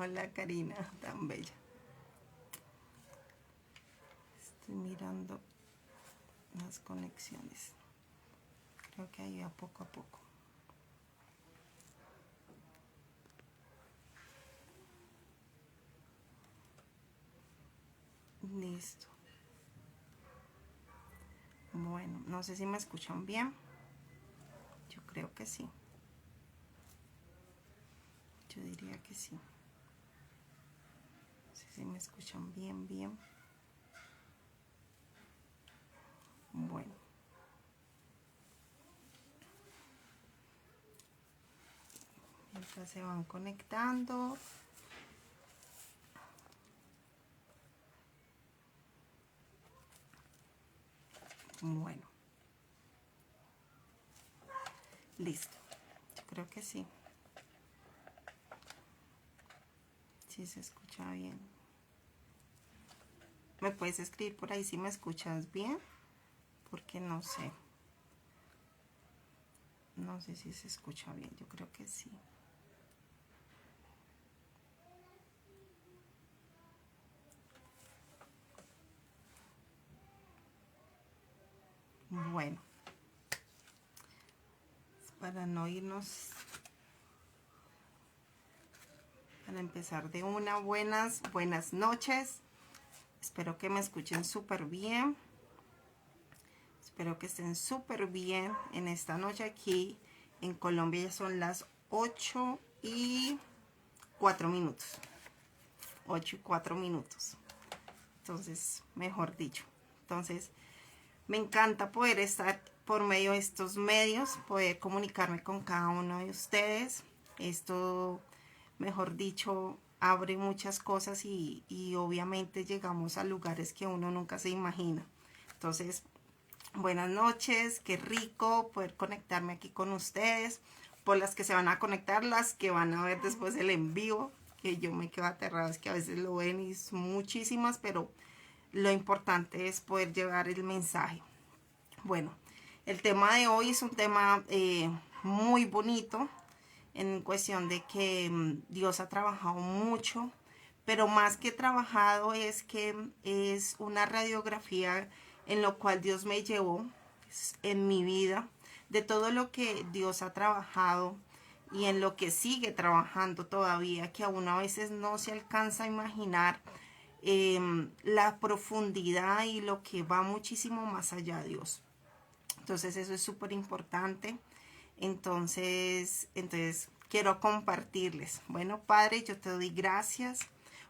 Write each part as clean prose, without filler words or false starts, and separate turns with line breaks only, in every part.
Hola Karina, tan bella. Estoy mirando las conexiones. Creo que ahí va poco a poco. Listo. Bueno, no sé si me escuchan bien. Yo creo que sí. Yo diría que sí. No sé si me escuchan bien. Bueno. Mientras se van conectando. Bueno. Listo. Yo creo que sí. Sí se escucha bien. ¿Me puedes escribir por ahí si me escuchas bien? Porque no sé. No sé si se escucha bien. Yo creo que sí. Bueno. Para no irnos, para empezar de una, buenas noches. Espero que me escuchen súper bien. Espero que estén súper bien en esta noche aquí en Colombia. Ya son las 8:04. 8:04. Entonces, mejor dicho. Entonces, me encanta poder estar por medio de estos medios, poder comunicarme con cada uno de ustedes. Esto, mejor dicho, abre muchas cosas y obviamente llegamos a lugares que uno nunca se imagina. Entonces, buenas noches, qué rico poder conectarme aquí con ustedes. Por las que se van a conectar, las que van a ver después el en vivo, que yo me quedo aterrada, es que a veces lo ven y son muchísimas, pero lo importante es poder llevar el mensaje. Bueno, el tema de hoy es un tema muy bonito en cuestión de que Dios ha trabajado mucho, pero más que trabajado es que es una radiografía en lo cual Dios me llevó en mi vida, de todo lo que Dios ha trabajado y en lo que sigue trabajando todavía, que aún a veces no se alcanza a imaginar la profundidad y lo que va muchísimo más allá de Dios. Entonces eso es súper importante. Entonces quiero compartirles. Bueno, Padre, yo te doy gracias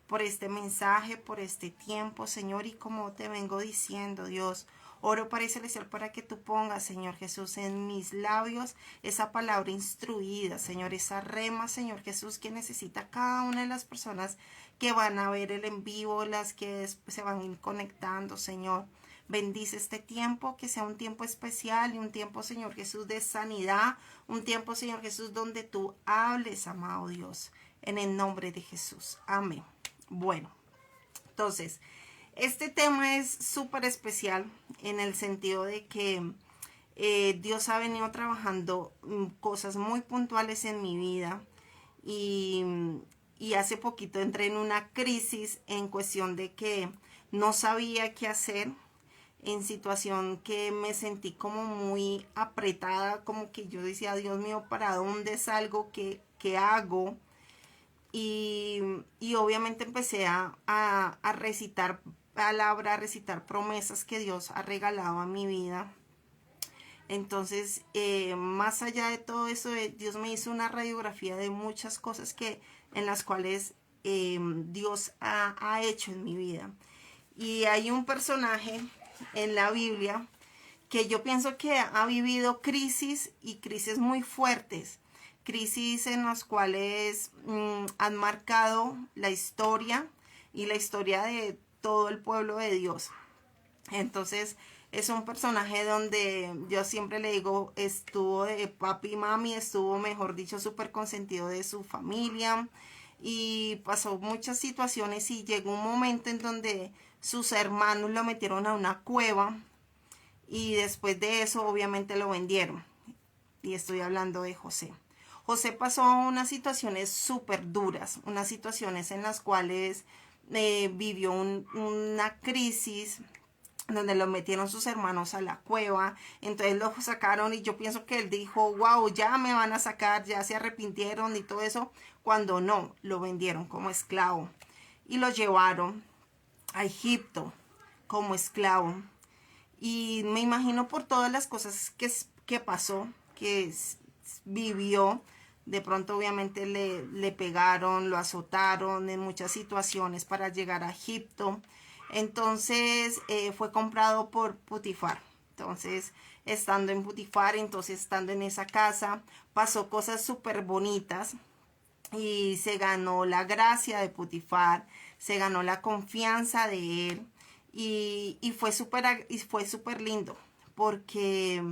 por este mensaje, por este tiempo, Señor, y como te vengo diciendo, Dios, oro para celestial para que tú pongas, Señor Jesús, en mis labios esa palabra instruida, Señor, esa rema, Señor Jesús, que necesita cada una de las personas que van a ver el en vivo, las que se van a ir conectando, Señor. Bendice este tiempo, que sea un tiempo especial y un tiempo, Señor Jesús, de sanidad, un tiempo, Señor Jesús, donde tú hables, amado Dios, en el nombre de Jesús. Amén. Bueno, entonces, este tema es súper especial en el sentido de que Dios ha venido trabajando cosas muy puntuales en mi vida y hace poquito entré en una crisis en cuestión de que no sabía qué hacer, en situación que me sentí como muy apretada, como que yo decía, Dios mío, ¿para dónde salgo? ¿Qué hago? Y obviamente empecé a recitar palabras, a recitar promesas que Dios ha regalado a mi vida. Entonces, más allá de todo eso, Dios me hizo una radiografía de muchas cosas en las cuales Dios ha hecho en mi vida. Y hay un personaje en la Biblia que yo pienso que ha vivido crisis y crisis muy fuertes, crisis en las cuales han marcado la historia y la historia de todo el pueblo de Dios. Entonces es un personaje donde yo siempre le digo, estuvo de papi y mami, estuvo, mejor dicho, súper consentido de su familia y pasó muchas situaciones y llegó un momento en donde sus hermanos lo metieron a una cueva y después de eso obviamente lo vendieron. Y estoy hablando de José. José pasó unas situaciones súper duras, unas situaciones en las cuales vivió una crisis donde lo metieron sus hermanos a la cueva, entonces lo sacaron y yo pienso que él dijo, wow, ya me van a sacar, ya se arrepintieron y todo eso, cuando no, lo vendieron como esclavo y lo llevaron a Egipto como esclavo. Y me imagino por todas las cosas que pasó, vivió, de pronto obviamente le pegaron, lo azotaron en muchas situaciones para llegar a Egipto. Entonces fue comprado por Potifar. Entonces, estando en Potifar, entonces estando en esa casa, pasó cosas súper bonitas y se ganó la gracia de Potifar, se ganó la confianza de él y fue súper lindo porque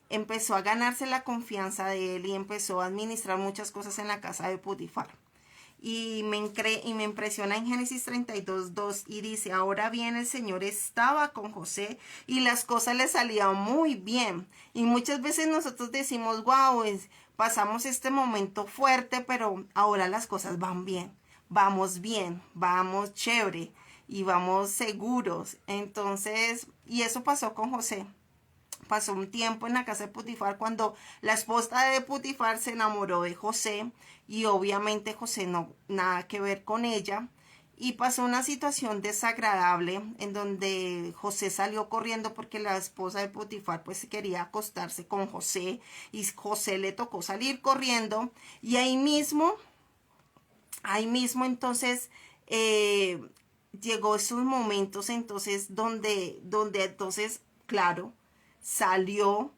empezó a ganarse la confianza de él y empezó a administrar muchas cosas en la casa de Potifar. Y me impresiona en Génesis 32:2 y dice, ahora bien el Señor estaba con José y las cosas le salían muy bien. Y muchas veces nosotros decimos, wow, pasamos este momento fuerte, pero ahora las cosas van bien, vamos chévere y vamos seguros. Entonces, y eso pasó con José. Pasó un tiempo en la casa de Potifar cuando la esposa de Potifar se enamoró de José y obviamente José no nada que ver con ella y pasó una situación desagradable en donde José salió corriendo porque la esposa de Potifar pues quería acostarse con José y José le tocó salir corriendo y ahí mismo entonces llegó esos momentos entonces donde entonces claro salió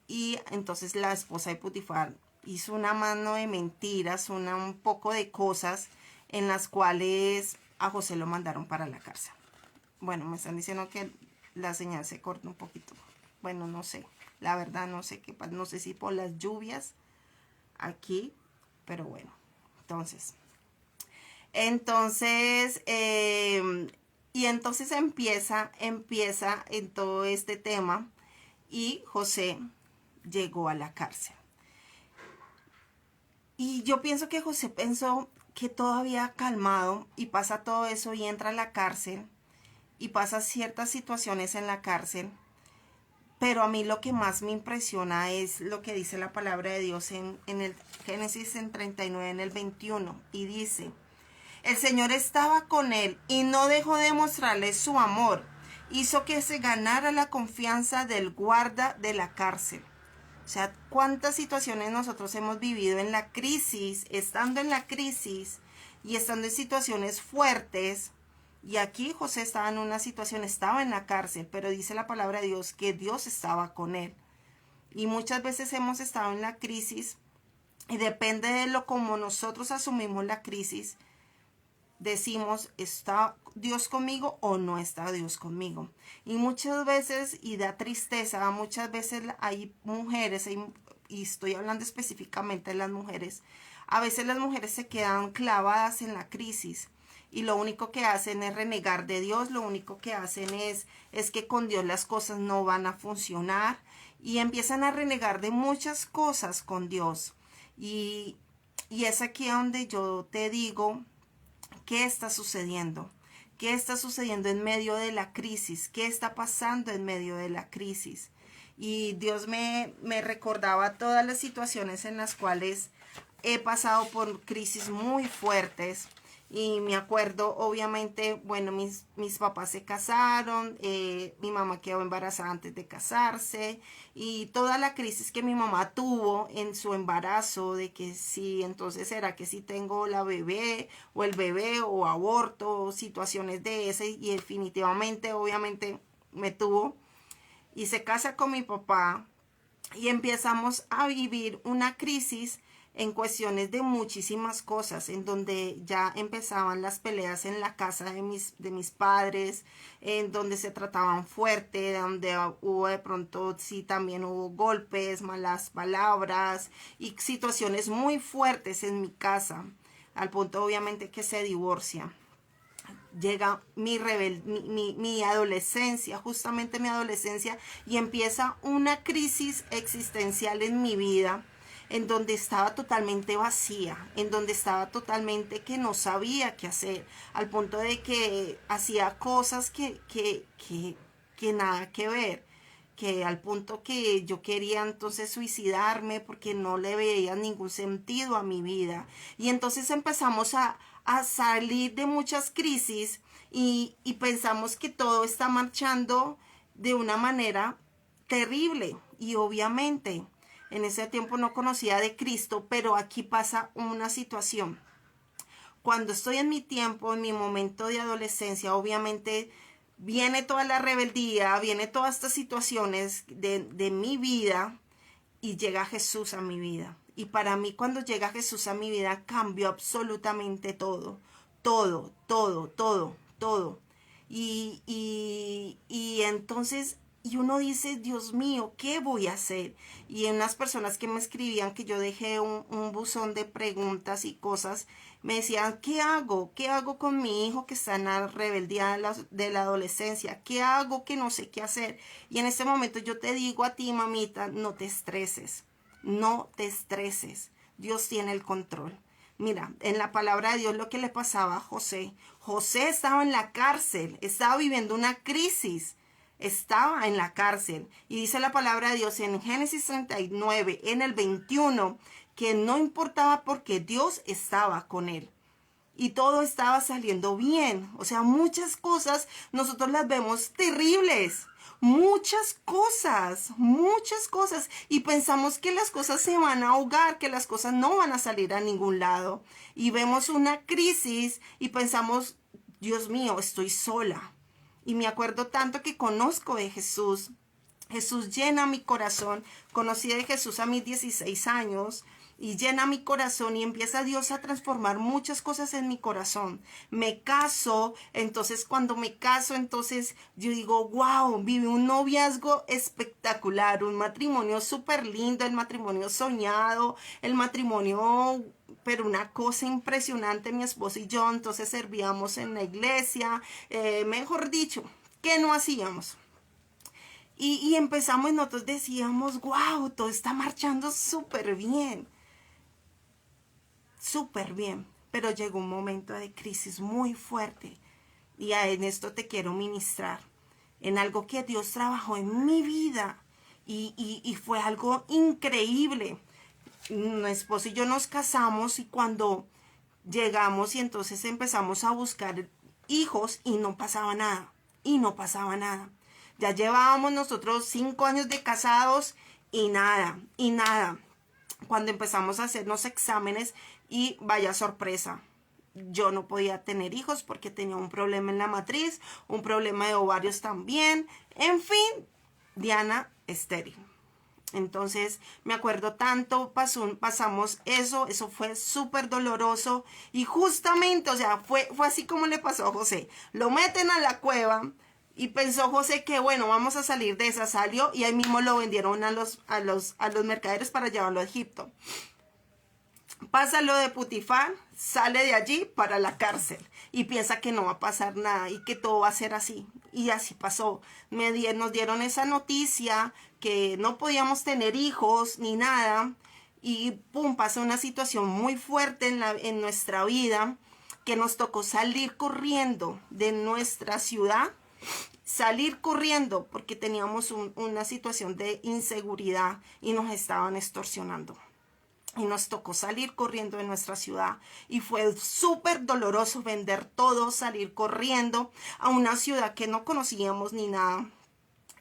y entonces la esposa de Potifar hizo una mano de mentiras, un poco de cosas en las cuales a José lo mandaron para la cárcel. Bueno, me están diciendo que la señal se corta un poquito. Bueno, no sé, la verdad no sé qué pasa, no sé si por las lluvias aquí, pero bueno, entonces, y entonces empieza en todo este tema y José llegó a la cárcel. Y yo pienso que José pensó que todo había calmado y pasa todo eso y entra a la cárcel y pasa ciertas situaciones en la cárcel. Pero a mí lo que más me impresiona es lo que dice la palabra de Dios en el Génesis en 39, en el 21. Y dice, el Señor estaba con él y no dejó de mostrarle su amor. Hizo que se ganara la confianza del guarda de la cárcel. O sea, cuántas situaciones nosotros hemos vivido en la crisis, estando en la crisis y estando en situaciones fuertes. Y aquí José estaba en una situación, estaba en la cárcel, pero dice la palabra de Dios que Dios estaba con él. Y muchas veces hemos estado en la crisis y depende de lo como nosotros asumimos la crisis, decimos, ¿está Dios conmigo o no está Dios conmigo? Y muchas veces, y da tristeza, muchas veces hay mujeres, y estoy hablando específicamente de las mujeres, a veces las mujeres se quedan clavadas en la crisis y lo único que hacen es renegar de Dios, lo único que hacen es que con Dios las cosas no van a funcionar y empiezan a renegar de muchas cosas con Dios. Y es aquí donde yo te digo, ¿qué está sucediendo? ¿Qué está sucediendo en medio de la crisis? ¿Qué está pasando en medio de la crisis? Y Dios me recordaba todas las situaciones en las cuales he pasado por crisis muy fuertes. Y me acuerdo, obviamente, bueno, mis papás se casaron, mi mamá quedó embarazada antes de casarse y toda la crisis que mi mamá tuvo en su embarazo de que si entonces era que si tengo la bebé o el bebé o aborto, situaciones de ese y definitivamente, obviamente, me tuvo y se casa con mi papá y empezamos a vivir una crisis en cuestiones de muchísimas cosas, en donde ya empezaban las peleas en la casa de mis padres, en donde se trataban fuerte, donde hubo de pronto, sí, también hubo golpes, malas palabras y situaciones muy fuertes en mi casa, al punto obviamente que se divorcia llega mi adolescencia, justamente mi adolescencia, y empieza una crisis existencial en mi vida, en donde estaba totalmente vacía, en donde estaba totalmente que no sabía qué hacer, al punto de que hacía cosas que nada que ver, que al punto que yo quería entonces suicidarme porque no le veía ningún sentido a mi vida. Y entonces empezamos a salir de muchas crisis y pensamos que todo está marchando de una manera terrible. Y obviamente en ese tiempo no conocía de Cristo, pero aquí pasa una situación. Cuando estoy en mi tiempo, en mi momento de adolescencia, obviamente viene toda la rebeldía, viene todas estas situaciones de mi vida y llega Jesús a mi vida. Y para mí cuando llega Jesús a mi vida cambió absolutamente todo, todo, todo, todo, todo. Y entonces, y uno dice, Dios mío, ¿qué voy a hacer? Y unas personas que me escribían que yo dejé un buzón de preguntas y cosas, me decían, ¿qué hago? ¿Qué hago con mi hijo que está en la rebeldía de la adolescencia? ¿Qué hago que no sé qué hacer? Y en este momento yo te digo a ti, mamita, no te estreses, no te estreses. Dios tiene el control. Mira, en la palabra de Dios lo que le pasaba a José. José estaba en la cárcel, estaba viviendo una crisis, estaba en la cárcel. Y dice la palabra de Dios en Génesis 39, en el 21, que no importaba porque Dios estaba con él. Y todo estaba saliendo bien. O sea, muchas cosas nosotros las vemos terribles. Muchas cosas. Y pensamos que las cosas se van a ahogar, que las cosas no van a salir a ningún lado. Y vemos una crisis y pensamos, Dios mío, estoy sola. Y me acuerdo tanto que conozco de Jesús. Jesús llena mi corazón. Conocí de Jesús a mis 16 años. Y llena mi corazón y empieza Dios a transformar muchas cosas en mi corazón. Me caso, entonces cuando me caso, entonces yo digo, wow, viví un noviazgo espectacular, un matrimonio súper lindo, el matrimonio soñado, el matrimonio, pero una cosa impresionante, mi esposo y yo, entonces servíamos en la iglesia, mejor dicho, ¿qué no hacíamos? Y empezamos y nosotros decíamos, wow, todo está marchando súper bien. Súper bien, pero llegó un momento de crisis muy fuerte y en esto te quiero ministrar, en algo que Dios trabajó en mi vida y fue algo increíble. Mi esposo y yo nos casamos y cuando llegamos y entonces empezamos a buscar hijos y no pasaba nada, y no pasaba nada. Ya llevábamos nosotros 5 años de casados y nada, y nada. Cuando empezamos a hacernos exámenes y vaya sorpresa, yo no podía tener hijos porque tenía un problema en la matriz, un problema de ovarios también, en fin, Diana estéril. Entonces me acuerdo tanto, pasamos eso fue súper doloroso y justamente, o sea, fue así como le pasó a José, lo meten a la cueva. Y pensó José que bueno, vamos a salir de esa, salió y ahí mismo lo vendieron a los mercaderes para llevarlo a Egipto. Pasa lo de Putifar, sale de allí para la cárcel y piensa que no va a pasar nada y que todo va a ser así. Y así pasó. Nos dieron esa noticia que no podíamos tener hijos ni nada y pum, pasó una situación muy fuerte en nuestra vida que nos tocó salir corriendo de nuestra ciudad. Salir corriendo porque teníamos una situación de inseguridad y nos estaban extorsionando. Y nos tocó salir corriendo de nuestra ciudad. Y fue súper doloroso vender todo, salir corriendo a una ciudad que no conocíamos ni nada.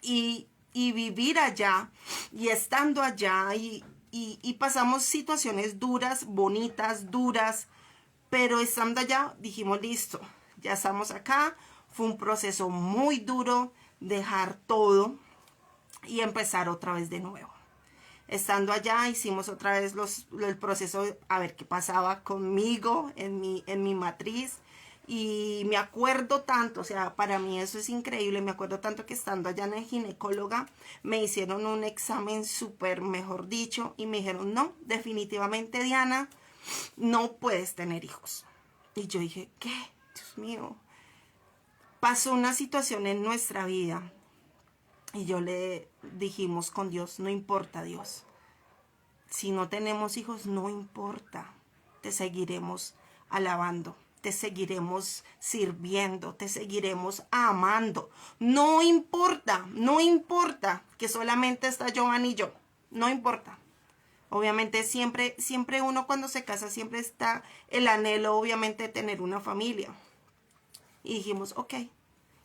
Y vivir allá y estando allá y pasamos situaciones duras, bonitas, duras. Pero estando allá dijimos, listo, ya estamos acá. Fue un proceso muy duro dejar todo y empezar otra vez de nuevo. Estando allá hicimos otra vez el proceso a ver qué pasaba conmigo en mi matriz. Y me acuerdo tanto, o sea, para mí eso es increíble, me acuerdo tanto que estando allá en el ginecóloga me hicieron un examen súper, mejor dicho, y me dijeron, no, definitivamente Diana, no puedes tener hijos. Y yo dije, ¿qué? Dios mío. pasó una situación en nuestra vida y yo le dijimos con Dios, no importa Dios, si no tenemos hijos, no importa, te seguiremos alabando, te seguiremos sirviendo, te seguiremos amando. No importa, no importa que solamente está Giovanni y yo, no importa. Obviamente siempre uno cuando se casa siempre está el anhelo obviamente de tener una familia. Y dijimos, ok.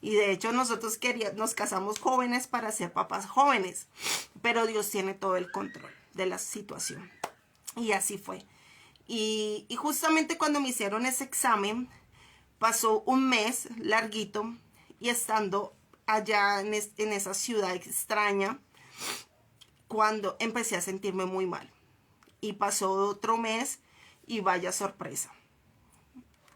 Y de hecho nosotros nos casamos jóvenes para ser papás jóvenes. Pero Dios tiene todo el control de la situación. Y así fue. Y justamente cuando me hicieron ese examen, pasó un mes larguito y estando allá en esa ciudad extraña, cuando empecé a sentirme muy mal. Y pasó otro mes y vaya sorpresa.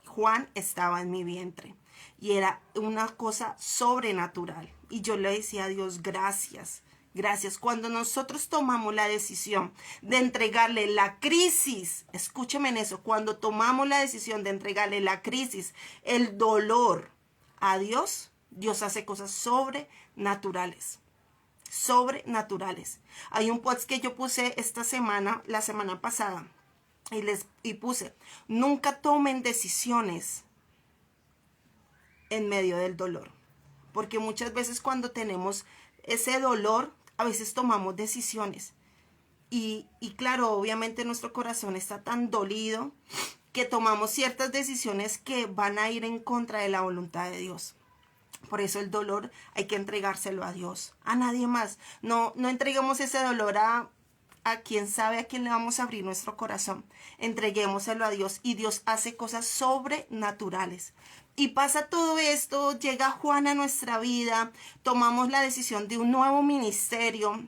Juan estaba en mi vientre y era una cosa sobrenatural. Y yo le decía a Dios, gracias, gracias. Cuando nosotros tomamos la decisión de entregarle la crisis, escúcheme en eso, cuando tomamos la decisión de entregarle la crisis, el dolor a Dios, Dios hace cosas sobrenaturales. Sobrenaturales. Hay un post que yo puse esta semana, la semana pasada, y puse, nunca tomen decisiones en medio del dolor, porque muchas veces cuando tenemos ese dolor, a veces tomamos decisiones y claro, obviamente nuestro corazón está tan dolido que tomamos ciertas decisiones que van a ir en contra de la voluntad de Dios. Por eso el dolor hay que entregárselo a Dios, a nadie más. No entreguemos ese dolor a quien sabe a quién le vamos a abrir nuestro corazón. Entreguémoselo a Dios y Dios hace cosas sobrenaturales. Y pasa todo esto, llega Juan a nuestra vida, tomamos la decisión de un nuevo ministerio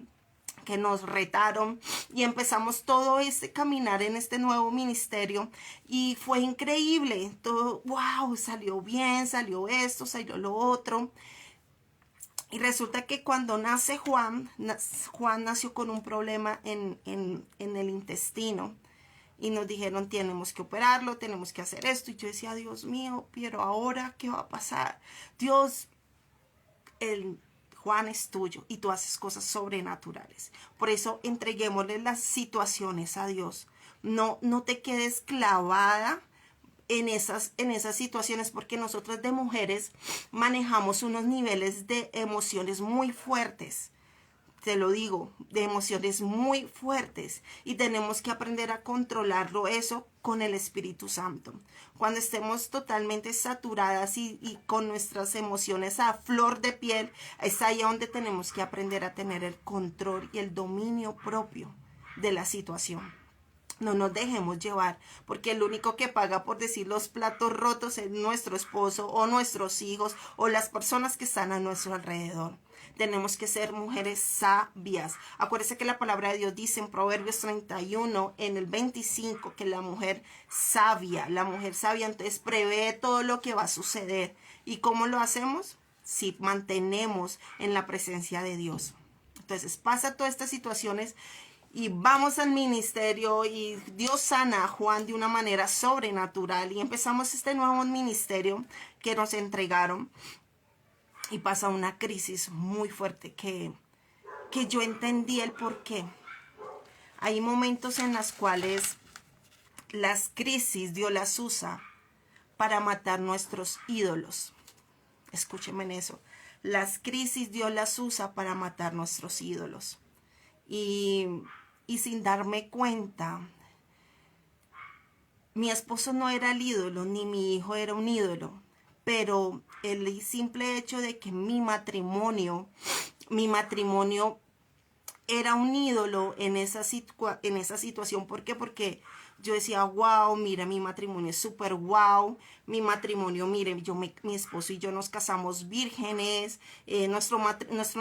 que nos retaron y empezamos todo este caminar en este nuevo ministerio y fue increíble, todo, wow, salió bien, salió esto, salió lo otro. Y resulta que cuando nace Juan nació con un problema en el intestino. Y nos dijeron, tenemos que operarlo, tenemos que hacer esto. Y yo decía, Dios mío, pero ahora, ¿qué va a pasar? Dios, Juan es tuyo y tú haces cosas sobrenaturales. Por eso entreguémosle las situaciones a Dios. No te quedes clavada en esas situaciones, porque nosotras de mujeres manejamos unos niveles de emociones muy fuertes. Te lo digo, de emociones muy fuertes y tenemos que aprender a controlarlo eso con el Espíritu Santo. Cuando estemos totalmente saturadas y con nuestras emociones a flor de piel, es ahí donde tenemos que aprender a tener el control y el dominio propio de la situación. No nos dejemos llevar, porque el único que paga por decir los platos rotos es nuestro esposo o nuestros hijos o las personas que están a nuestro alrededor. Tenemos que ser mujeres sabias. Acuérdense que la palabra de Dios dice en Proverbios 31, en el 25, que la mujer sabia entonces prevé todo lo que va a suceder. ¿Y cómo lo hacemos? Si mantenemos en la presencia de Dios. Entonces pasa todas estas situaciones y vamos al ministerio y Dios sana a Juan de una manera sobrenatural y empezamos este nuevo ministerio que nos entregaron y pasa una crisis muy fuerte que yo entendí el por qué. Hay momentos en los cuales las crisis Dios las usa para matar nuestros ídolos. Escúchenme en eso. Las crisis Dios las usa para matar nuestros ídolos. Y sin darme cuenta, mi esposo no era el ídolo, ni mi hijo era un ídolo, pero el simple hecho de que mi matrimonio era un ídolo en esa situación. ¿Por qué? Porque yo decía, wow, mira, mi matrimonio es súper wow. Mi matrimonio, mire, mi esposo y yo nos casamos vírgenes. Nuestro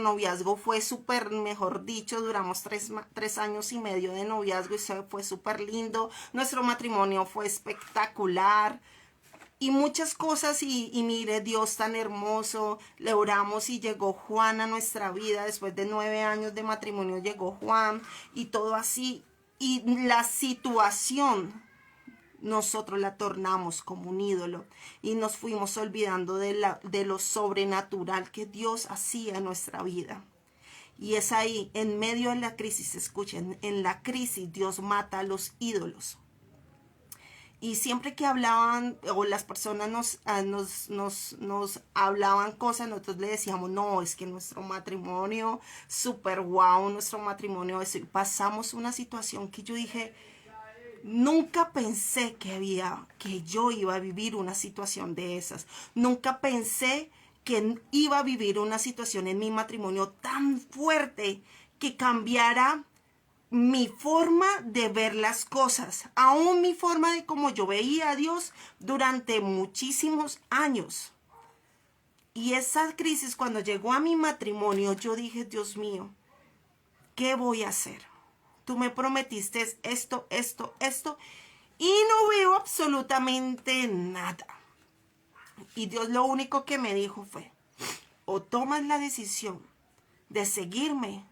noviazgo fue súper, mejor dicho, duramos 3 años y medio de noviazgo y fue súper lindo. Nuestro matrimonio fue espectacular. Y muchas cosas y mire, Dios tan hermoso, le oramos y llegó Juan a nuestra vida, después de 9 años de matrimonio llegó Juan y todo así. Y la situación nosotros la tornamos como un ídolo y nos fuimos olvidando de lo sobrenatural que Dios hacía en nuestra vida. Y es ahí, en medio de la crisis, escuchen, en la crisis Dios mata a los ídolos. Y siempre que hablaban, o las personas nos hablaban cosas, nosotros le decíamos, no, es que nuestro matrimonio, súper guau, nuestro matrimonio, eso. Y pasamos una situación que yo dije, nunca pensé que yo iba a vivir una situación de esas. Nunca pensé que iba a vivir una situación en mi matrimonio tan fuerte que cambiara mi forma de ver las cosas, aún mi forma de cómo yo veía a Dios durante muchísimos años. Y esa crisis, cuando llegó a mi matrimonio, yo dije, Dios mío, ¿qué voy a hacer? Tú me prometiste esto, y no veo absolutamente nada. Y Dios lo único que me dijo fue, o tomas la decisión de seguirme,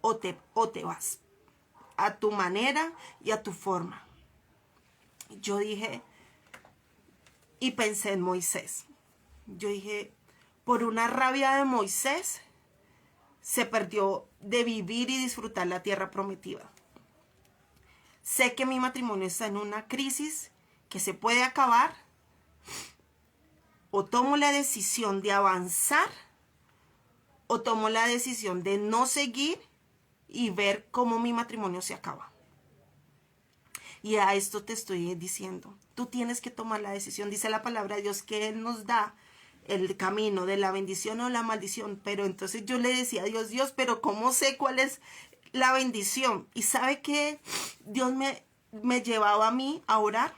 o te vas, a tu manera y a tu forma. Yo dije, y pensé en Moisés. Yo dije, por una rabia de Moisés, se perdió de vivir y disfrutar la tierra prometida. Sé que mi matrimonio está en una crisis que se puede acabar. O tomo la decisión de avanzar, o tomo la decisión de no seguir y ver cómo mi matrimonio se acaba. Y a esto te estoy diciendo, tú tienes que tomar la decisión. Dice la palabra de Dios que Él nos da el camino de la bendición o la maldición. Pero entonces yo le decía a Dios, pero ¿cómo sé cuál es la bendición? Y sabe que Dios me llevaba a mí a orar,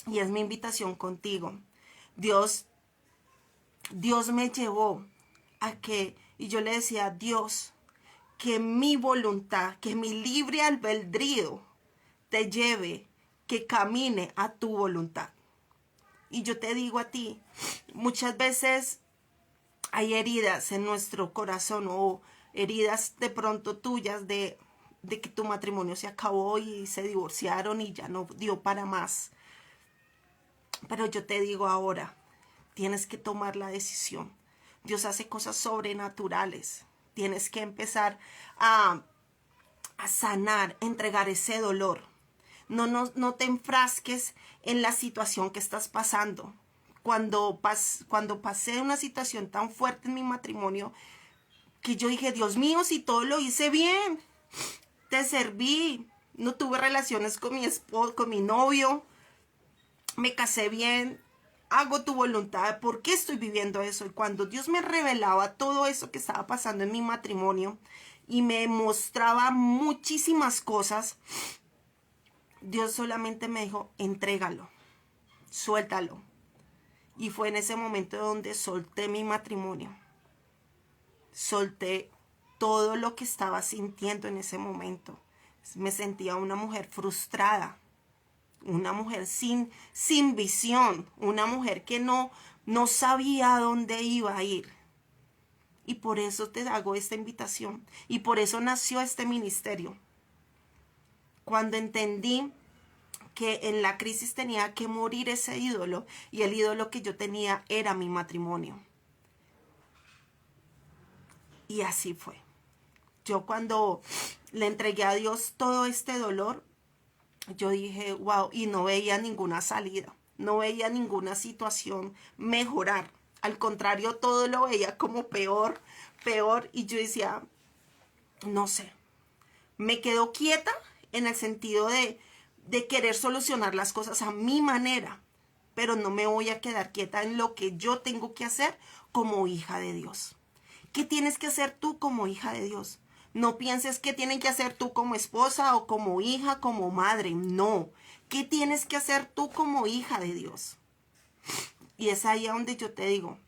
y es mi invitación contigo. Dios me llevó a que, y yo le decía, Dios, que mi voluntad, que mi libre albedrío te lleve, que camine a tu voluntad. Y yo te digo a ti, muchas veces hay heridas en nuestro corazón, o heridas de pronto tuyas de que tu matrimonio se acabó y se divorciaron y ya no dio para más. Pero yo te digo ahora, tienes que tomar la decisión. Dios hace cosas sobrenaturales. Tienes que empezar a sanar, entregar ese dolor. No te enfrasques en la situación que estás pasando. Cuando pasé una situación tan fuerte en mi matrimonio, que yo dije, Dios mío, si todo lo hice bien, te serví, no tuve relaciones con mi esposo, con mi novio, me casé bien, hago tu voluntad, ¿por qué estoy viviendo eso? Y cuando Dios me revelaba todo eso que estaba pasando en mi matrimonio y me mostraba muchísimas cosas, Dios solamente me dijo, entrégalo, suéltalo. Y fue en ese momento donde solté mi matrimonio. Solté todo lo que estaba sintiendo en ese momento. Me sentía una mujer frustrada, una mujer sin visión, una mujer que no sabía a dónde iba a ir. Y por eso te hago esta invitación. Y por eso nació este ministerio. Cuando entendí que en la crisis tenía que morir ese ídolo, y el ídolo que yo tenía era mi matrimonio. Y así fue. Yo cuando le entregué a Dios todo este dolor, yo dije, wow, y no veía ninguna salida, no veía ninguna situación mejorar. Al contrario, todo lo veía como peor, y yo decía, no sé, me quedo quieta en el sentido de querer solucionar las cosas a mi manera, pero no me voy a quedar quieta en lo que yo tengo que hacer como hija de Dios. ¿Qué tienes que hacer tú como hija de Dios? No pienses qué tienen que hacer tú como esposa o como hija, como madre. No. ¿Qué tienes que hacer tú como hija de Dios? Y es ahí donde yo te digo,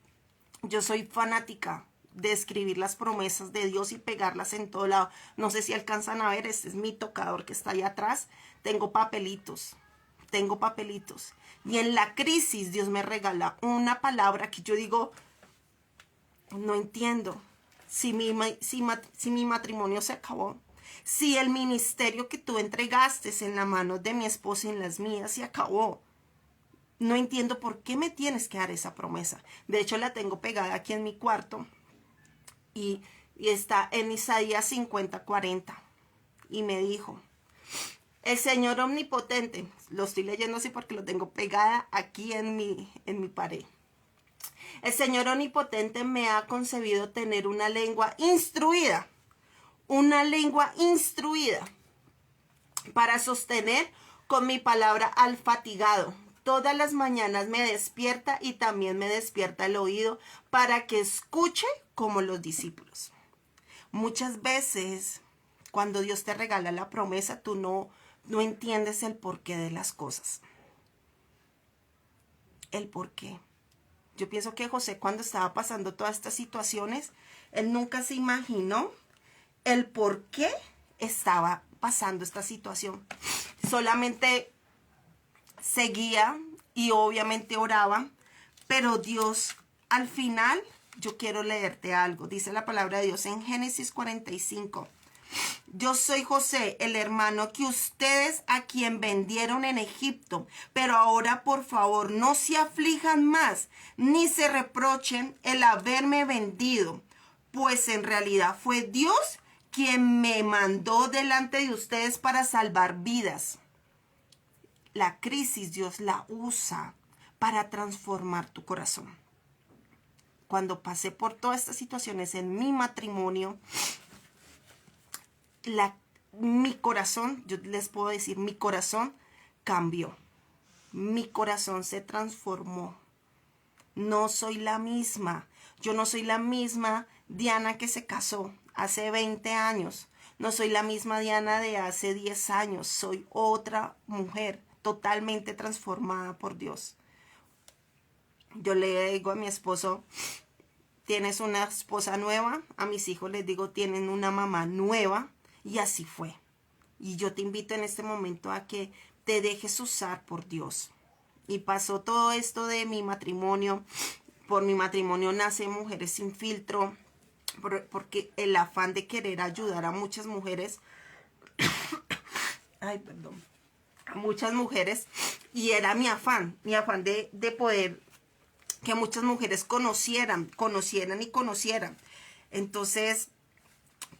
yo soy fanática de escribir las promesas de Dios y pegarlas en todo lado. No sé si alcanzan a ver, este es mi tocador que está ahí atrás. Tengo papelitos. Y en la crisis Dios me regala una palabra que yo digo, no entiendo. Si mi matrimonio se acabó, Si el ministerio que tú entregaste es en las manos de mi esposa y en las mías, se acabó. No entiendo por qué me tienes que dar esa promesa. De hecho, la tengo pegada aquí en mi cuarto y está en Isaías 50:40. Y me dijo, el Señor omnipotente, lo estoy leyendo así porque lo tengo pegada aquí en mi pared. El Señor omnipotente me ha concebido tener una lengua instruida para sostener con mi palabra al fatigado. Todas las mañanas me despierta y también me despierta el oído para que escuche como los discípulos. Muchas veces, cuando Dios te regala la promesa, tú no entiendes el porqué de las cosas. El porqué. Yo pienso que José, cuando estaba pasando todas estas situaciones, él nunca se imaginó el por qué estaba pasando esta situación. Solamente seguía y obviamente oraba, pero Dios al final, yo quiero leerte algo. Dice la palabra de Dios en Génesis 45. Yo soy José, el hermano que ustedes a quien vendieron en Egipto, pero ahora por favor no se aflijan más, ni se reprochen el haberme vendido, pues en realidad fue Dios quien me mandó delante de ustedes para salvar vidas. La crisis Dios la usa para transformar tu corazón. Cuando pasé por todas estas situaciones en mi matrimonio, mi corazón, yo les puedo decir, mi corazón cambió. Mi corazón se transformó. No soy la misma. Yo no soy la misma Diana que se casó hace 20 años. No soy la misma Diana de hace 10 años. Soy otra mujer totalmente transformada por Dios. Yo le digo a mi esposo, tienes una esposa nueva. A mis hijos les digo, tienen una mamá nueva. Y así fue. Y yo te invito en este momento a que te dejes usar por Dios. Y pasó todo esto de mi matrimonio. Por mi matrimonio nacen Mujeres Sin Filtro. Porque el afán de querer ayudar a muchas mujeres. A muchas mujeres. Y era mi afán de poder que muchas mujeres conocieran. Entonces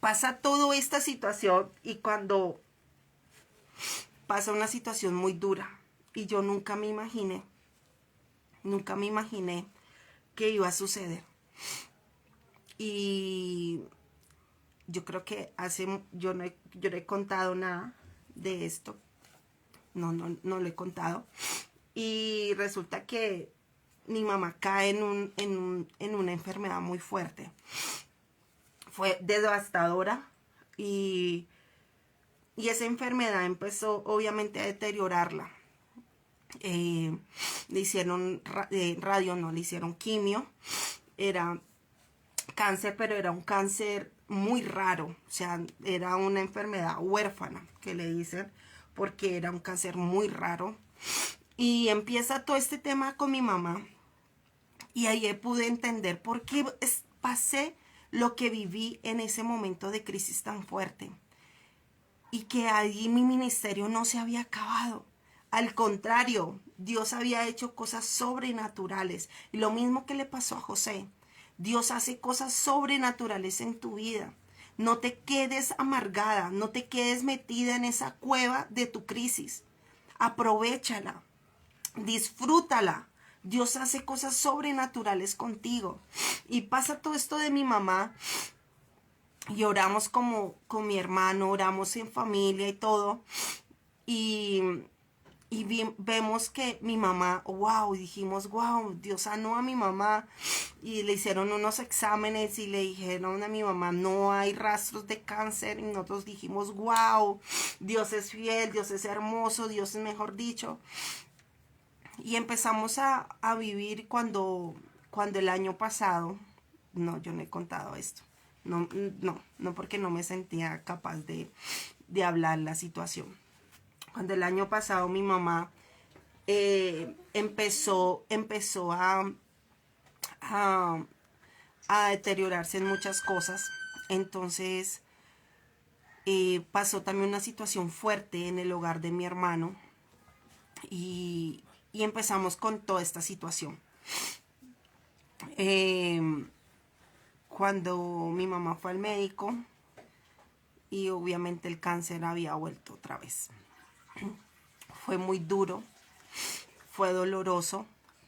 pasa toda esta situación y cuando pasa una situación muy dura y yo nunca me imaginé que iba a suceder. Y yo creo que yo no he contado nada de esto. No lo he contado. Y resulta que mi mamá cae en una enfermedad muy fuerte. Fue devastadora y esa enfermedad empezó obviamente a deteriorarla. Le hicieron le hicieron quimio. Era cáncer, pero era un cáncer muy raro. O sea, era una enfermedad huérfana, que le dicen, porque era un cáncer muy raro. Y empieza todo este tema con mi mamá. Y ahí pude entender por qué pasé lo que viví en ese momento de crisis tan fuerte. Y que ahí mi ministerio no se había acabado. Al contrario, Dios había hecho cosas sobrenaturales. Y lo mismo que le pasó a José. Dios hace cosas sobrenaturales en tu vida. No te quedes amargada, no te quedes metida en esa cueva de tu crisis. Aprovéchala, disfrútala. Dios hace cosas sobrenaturales contigo. Y pasa todo esto de mi mamá. Y oramos con mi hermano, oramos en familia y todo. Y vemos que mi mamá, wow, dijimos, wow, Dios sanó a mi mamá. Y le hicieron unos exámenes y le dijeron a mi mamá, no hay rastros de cáncer. Y nosotros dijimos, wow, Dios es fiel, Dios es hermoso, Dios es mejor dicho. Y empezamos a vivir cuando el año pasado, no, yo no he contado esto. No, porque no me sentía capaz de hablar la situación. Cuando el año pasado mi mamá empezó a deteriorarse en muchas cosas. Entonces pasó también una situación fuerte en el hogar de mi hermano y empezamos con toda esta situación. Cuando mi mamá fue al médico y obviamente el cáncer había vuelto otra vez. Fue muy duro, fue doloroso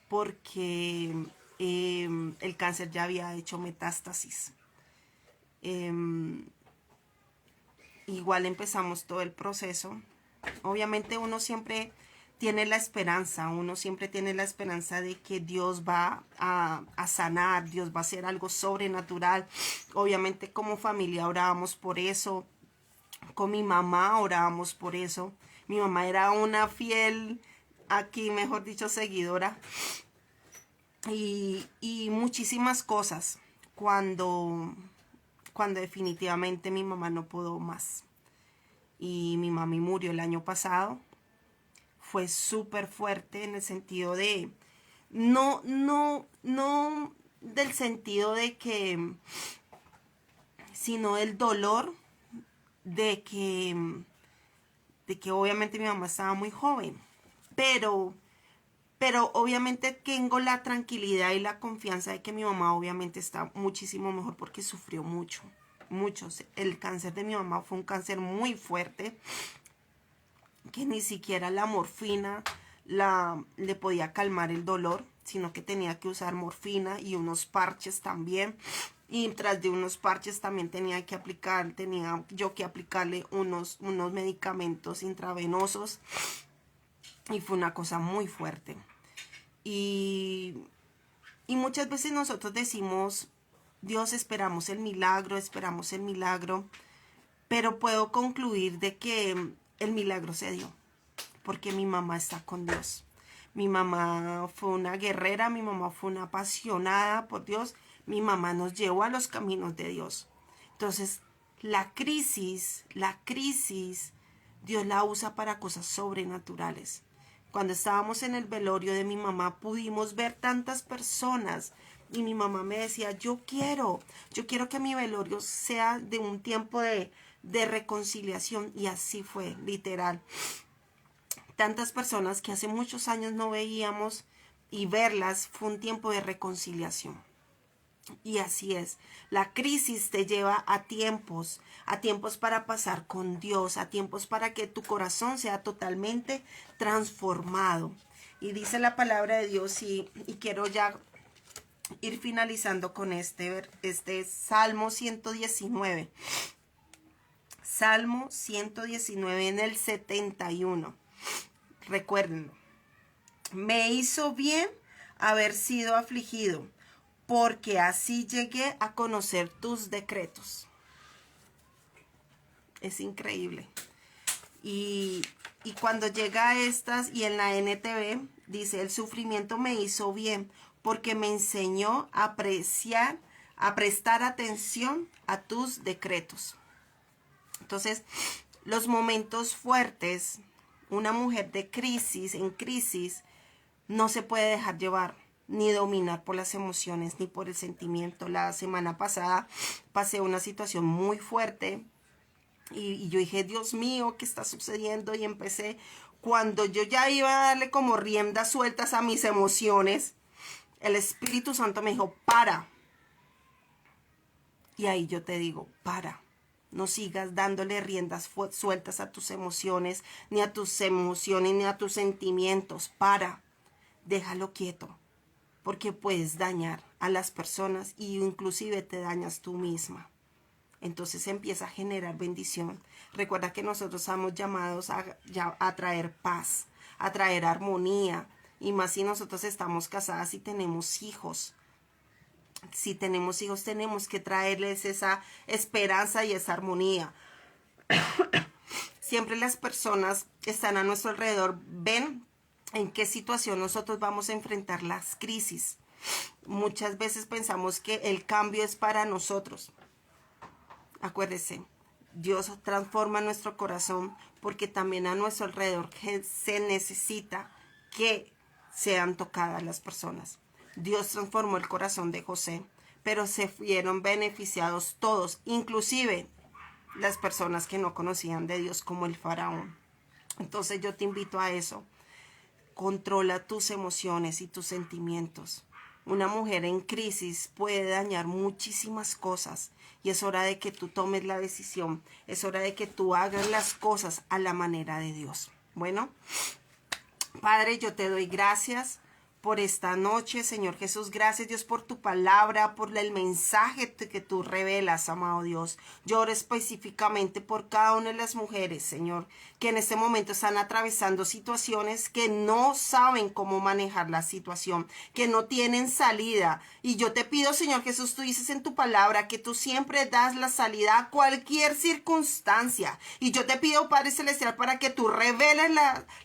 porque el cáncer ya había hecho metástasis. Igual empezamos todo el proceso. Obviamente uno siempre tiene la esperanza, de que Dios va a sanar, Dios va a hacer algo sobrenatural. Obviamente como familia orábamos por eso, con mi mamá orábamos por eso. Mi mamá era una fiel, aquí mejor dicho, seguidora. Y muchísimas cosas cuando definitivamente mi mamá no pudo más. Y mi mami murió el año pasado. Fue súper fuerte en el sentido de, no del sentido de que, sino el dolor de que obviamente mi mamá estaba muy joven, pero obviamente tengo la tranquilidad y la confianza de que mi mamá obviamente está muchísimo mejor porque sufrió mucho. El cáncer de mi mamá fue un cáncer muy fuerte, que ni siquiera la morfina le podía calmar el dolor, sino que tenía que usar morfina y unos parches también. Y tras de unos parches también tenía yo que aplicarle unos medicamentos intravenosos. Y fue una cosa muy fuerte. Y muchas veces nosotros decimos, Dios, esperamos el milagro, pero puedo concluir de que el milagro se dio, porque mi mamá está con Dios. Mi mamá fue una guerrera, mi mamá fue una apasionada por Dios, mi mamá nos llevó a los caminos de Dios. Entonces, la crisis, Dios la usa para cosas sobrenaturales. Cuando estábamos en el velorio de mi mamá, pudimos ver tantas personas y mi mamá me decía, yo quiero que mi velorio sea de un tiempo de reconciliación, y así fue, literal. Tantas personas que hace muchos años no veíamos y verlas fue un tiempo de reconciliación. Y así es, la crisis te lleva a tiempos para pasar con Dios, a tiempos para que tu corazón sea totalmente transformado. Y dice la palabra de Dios, y quiero ya ir finalizando con este Salmo 119. Salmo 119 en el 71. Recuérdenlo. Me hizo bien haber sido afligido, porque así llegué a conocer tus decretos. Es increíble. Y cuando llega a estas, y en la NTV, dice, el sufrimiento me hizo bien, porque me enseñó a apreciar, a prestar atención a tus decretos. Entonces, los momentos fuertes, una mujer en crisis, no se puede dejar llevar ni dominar por las emociones ni por el sentimiento. La semana pasada pasé una situación muy fuerte y yo dije, Dios mío, ¿qué está sucediendo? Y empecé, cuando yo ya iba a darle como riendas sueltas a mis emociones, el Espíritu Santo me dijo, para. Y ahí yo te digo, para. No sigas dándole riendas sueltas a tus emociones, ni a tus sentimientos. Para. Déjalo quieto, porque puedes dañar a las personas y inclusive te dañas tú misma. Entonces empieza a generar bendición. Recuerda que nosotros estamos llamados a traer paz, a traer armonía, y más si nosotros estamos casadas y tenemos hijos. Si tenemos hijos, tenemos que traerles esa esperanza y esa armonía. Siempre las personas que están a nuestro alrededor ven en qué situación nosotros vamos a enfrentar las crisis. Muchas veces pensamos que el cambio es para nosotros. Acuérdese, Dios transforma nuestro corazón, porque también a nuestro alrededor se necesita que sean tocadas las personas. Dios transformó el corazón de José, pero se vieron beneficiados todos, inclusive las personas que no conocían de Dios como el faraón. Entonces yo te invito a eso. Controla tus emociones y tus sentimientos. Una mujer en crisis puede dañar muchísimas cosas y es hora de que tú tomes la decisión. Es hora de que tú hagas las cosas a la manera de Dios. Bueno, Padre, yo te doy gracias por esta noche, Señor Jesús. Gracias, Dios, por tu palabra, por el mensaje que tú revelas, amado Dios. Yo oro específicamente por cada una de las mujeres, Señor, que en este momento están atravesando situaciones que no saben cómo manejar la situación, que no tienen salida. Y yo te pido, Señor Jesús, tú dices en tu palabra que tú siempre das la salida a cualquier circunstancia. Y yo te pido, Padre Celestial, para que tú reveles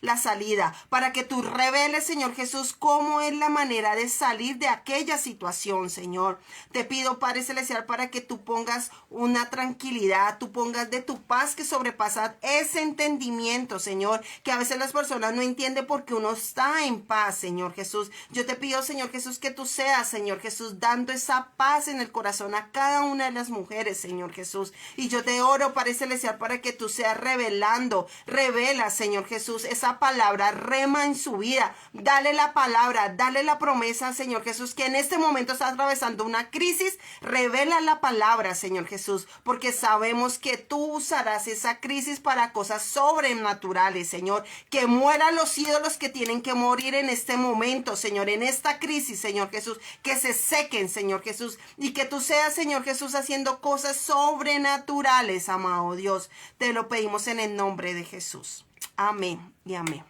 la salida, para que tú reveles, Señor Jesús, cómo es la manera de salir de aquella situación, Señor. Te pido, Padre Celestial, para que tú pongas una tranquilidad, tú pongas de tu paz que sobrepasa ese entendimiento, Señor, que a veces las personas no entienden porque uno está en paz, Señor Jesús. Yo te pido, Señor Jesús, que tú seas, Señor Jesús, dando esa paz en el corazón a cada una de las mujeres, Señor Jesús. Y yo te oro, Padre Celestial, para que tú seas revelando, revela, Señor Jesús, esa palabra, rema en su vida. Dale la palabra, dale la promesa, Señor Jesús, que en este momento está atravesando una crisis. Revela la palabra, Señor Jesús, porque sabemos que tú usarás esa crisis para cosas sobrenaturales, Señor. Que mueran los ídolos que tienen que morir en este momento, Señor, en esta crisis, Señor Jesús. Que se sequen, Señor Jesús, y que tú seas, Señor Jesús, haciendo cosas sobrenaturales, amado Dios. Te lo pedimos en el nombre de Jesús. Amén y amén.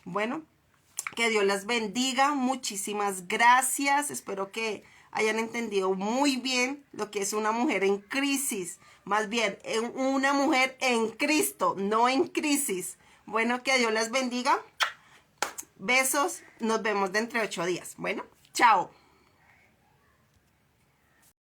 Bueno, que Dios las bendiga. Muchísimas gracias. Espero que hayan entendido muy bien lo que es una mujer en crisis. Más bien, una mujer en Cristo, no en crisis. Bueno, que Dios las bendiga. Besos. Nos vemos dentro de 8 días. Bueno, chao.